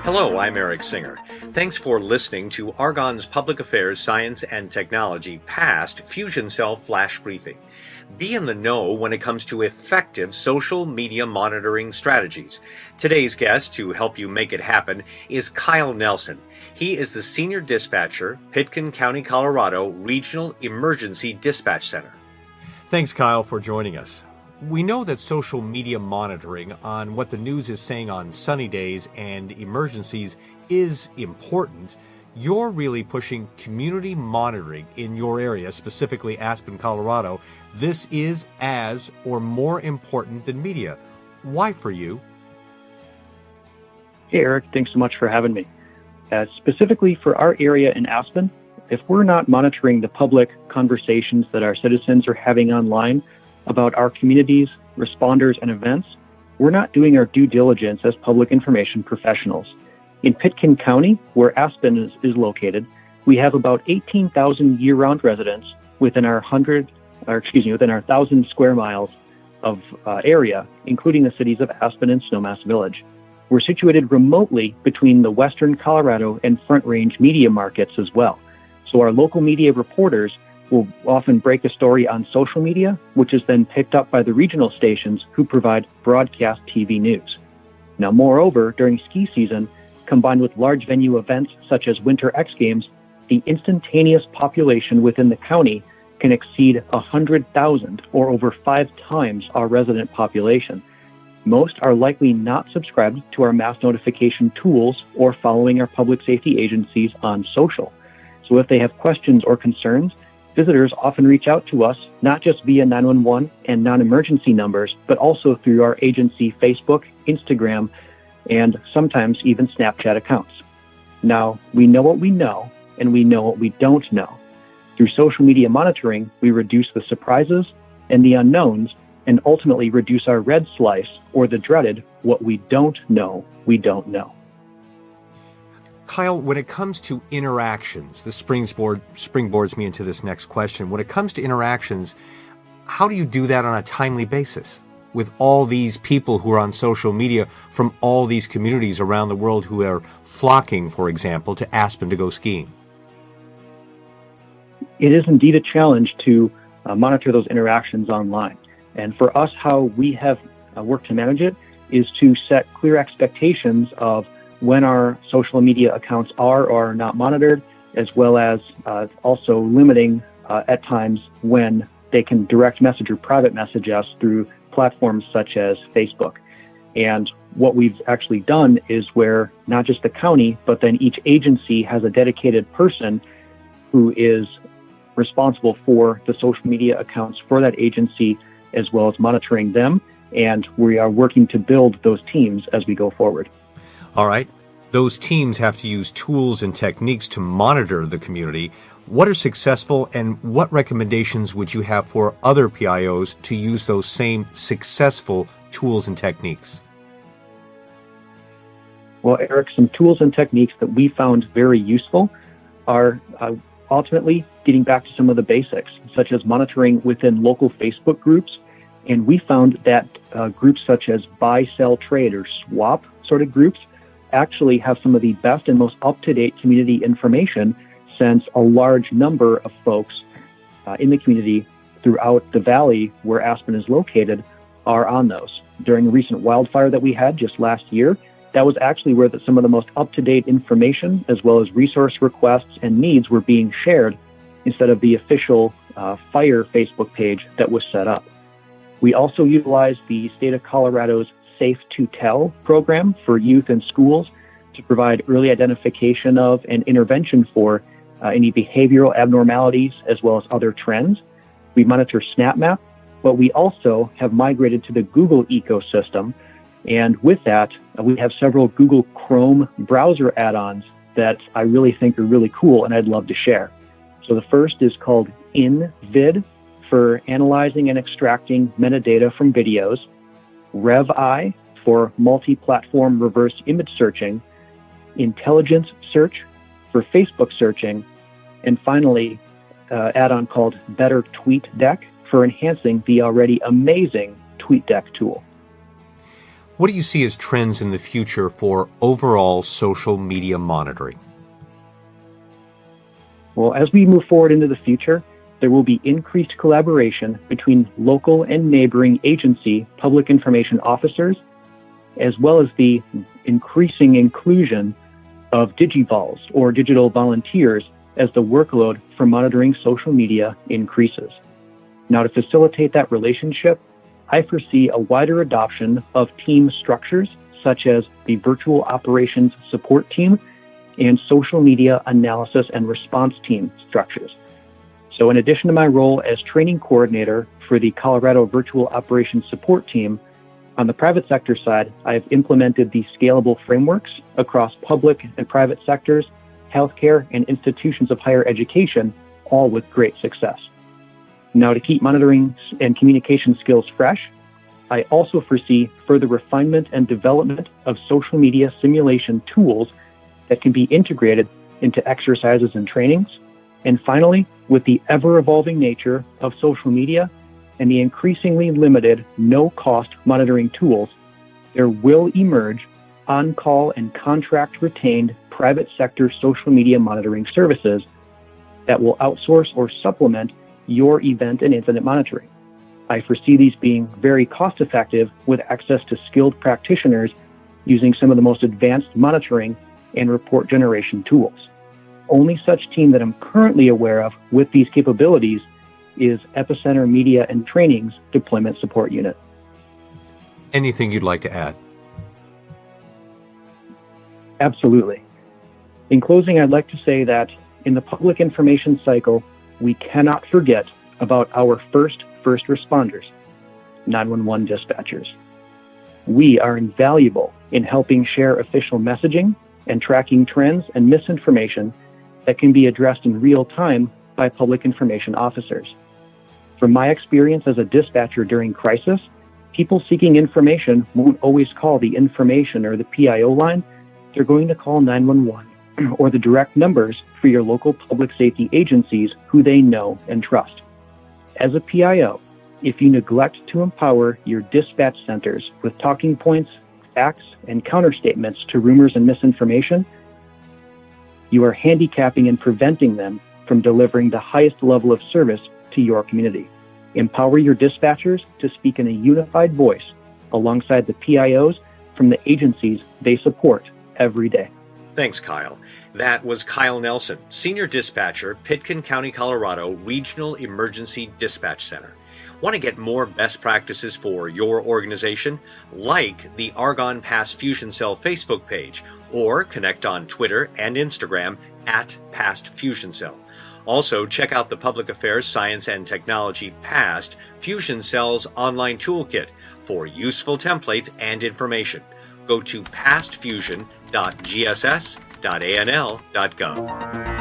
Hello, I'm Eric Singer. Thanks for listening to Argonne's Public Affairs, Science, and Technology Past Fusion Cell Flash Briefing. Be in the know when it comes to effective social media monitoring strategies. Today's guest to help you make it happen is Kyle Nelson. He is the Senior Dispatcher, Pitkin County, Colorado Regional Emergency Dispatch Center. Thanks, Kyle, for joining us. We know that social media monitoring on what the news is saying on sunny days and emergencies is important. You're really pushing community monitoring in your area, specifically Aspen, Colorado. This is as or more important than media. Why for you? Hey, Eric, thanks so much for having me. Specifically for our area in Aspen, if we're not monitoring the public conversations that our citizens are having online about our communities, responders, and events, we're not doing our due diligence as public information professionals. In Pitkin County, where Aspen is located, we have about 18,000 year-round residents within our 1,000 square miles of area, including the cities of Aspen and Snowmass Village. We're situated remotely between the Western Colorado and Front Range media markets as well. So our local media reporters will often break a story on social media, which is then picked up by the regional stations who provide broadcast TV news. Now, moreover, during ski season, combined with large venue events such as Winter X Games, the instantaneous population within the county can exceed 100,000, or over 5 times our resident population. Most are likely not subscribed to our mass notification tools or following our public safety agencies on social. So if they have questions or concerns, visitors often reach out to us, not just via 911 and non-emergency numbers, but also through our agency Facebook, Instagram, and sometimes even Snapchat accounts. Now, we know what we know, and we know what we don't know. Through social media monitoring, we reduce the surprises and the unknowns, and ultimately reduce our red slice, or the dreaded, what we don't know, we don't know. Kyle, when it comes to interactions, this springboards me into this next question. When it comes to interactions, how do you do that on a timely basis with all these people who are on social media from all these communities around the world who are flocking, for example, to Aspen to go skiing? It is indeed a challenge to monitor those interactions online. And for us, how we have worked to manage it is to set clear expectations of when our social media accounts are or are not monitored, as well as also limiting at times when they can direct message or private message us through platforms such as Facebook. And what we've actually done is where not just the county, but then each agency has a dedicated person who is responsible for the social media accounts for that agency, as well as monitoring them. And we are working to build those teams as we go forward. All right. Those teams have to use tools and techniques to monitor the community. What are successful, and what recommendations would you have for other PIOs to use those same successful tools and techniques? Well, Eric, some tools and techniques that we found very useful are ultimately getting back to some of the basics, such as monitoring within local Facebook groups. And we found that groups such as buy, sell, trade, or swap sort of groups actually have some of the best and most up-to-date community information, since a large number of folks in the community throughout the valley where Aspen is located are on those. During a recent wildfire that we had just last year, that was actually where some of the most up-to-date information, as well as resource requests and needs, were being shared instead of the official fire Facebook page that was set up. We also utilized the state of Colorado's Safe to Tell program for youth and schools to provide early identification of and intervention for any behavioral abnormalities, as well as other trends. We monitor SnapMap, but we also have migrated to the Google ecosystem. And with that, we have several Google Chrome browser add-ons that I really think are really cool and I'd love to share. So the first is called InVid for analyzing and extracting metadata from videos, RevEye for multi-platform reverse image searching, Intelligence Search for Facebook searching, and finally, add-on called Better TweetDeck for enhancing the already amazing TweetDeck tool. What do you see as trends in the future for overall social media monitoring? Well, as we move forward into the future, there will be increased collaboration between local and neighboring agency public information officers, as well as the increasing inclusion of digivols or digital volunteers as the workload for monitoring social media increases. Now, to facilitate that relationship, I foresee a wider adoption of team structures such as the virtual operations support team and social media analysis and response team structures. So in addition to my role as training coordinator for the Colorado Virtual Operations Support Team, on the private sector side, I have implemented the scalable frameworks across public and private sectors, healthcare, and institutions of higher education, all with great success. Now, to keep monitoring and communication skills fresh, I also foresee further refinement and development of social media simulation tools that can be integrated into exercises and trainings. And finally, with the ever-evolving nature of social media and the increasingly limited no-cost monitoring tools, there will emerge on-call and contract-retained private sector social media monitoring services that will outsource or supplement your event and incident monitoring. I foresee these being very cost-effective with access to skilled practitioners using some of the most advanced monitoring and report generation tools. Only such team that I'm currently aware of with these capabilities is Epicenter Media and Training's Deployment Support Unit. Anything you'd like to add? Absolutely. In closing, I'd like to say that in the public information cycle, we cannot forget about our first responders, 911 dispatchers. We are invaluable in helping share official messaging and tracking trends and misinformation that can be addressed in real time by public information officers. From my experience as a dispatcher during crisis, people seeking information won't always call the information or the PIO line. They're going to call 911 or the direct numbers for your local public safety agencies who they know and trust. As a PIO, if you neglect to empower your dispatch centers with talking points, facts, and counterstatements to rumors and misinformation, you are handicapping and preventing them from delivering the highest level of service to your community. Empower your dispatchers to speak in a unified voice alongside the PIOs from the agencies they support every day. Thanks, Kyle. That was Kyle Nelson, Senior Dispatcher, Pitkin County, Colorado Regional Emergency Dispatch Center. Want to get more best practices for your organization? Like the Argonne Past Fusion Cell Facebook page or connect on Twitter and Instagram at Past Fusion Cell. Also, check out the Public Affairs Science and Technology Past Fusion Cells online toolkit for useful templates and information. Go to pastfusion.gss.anl.gov.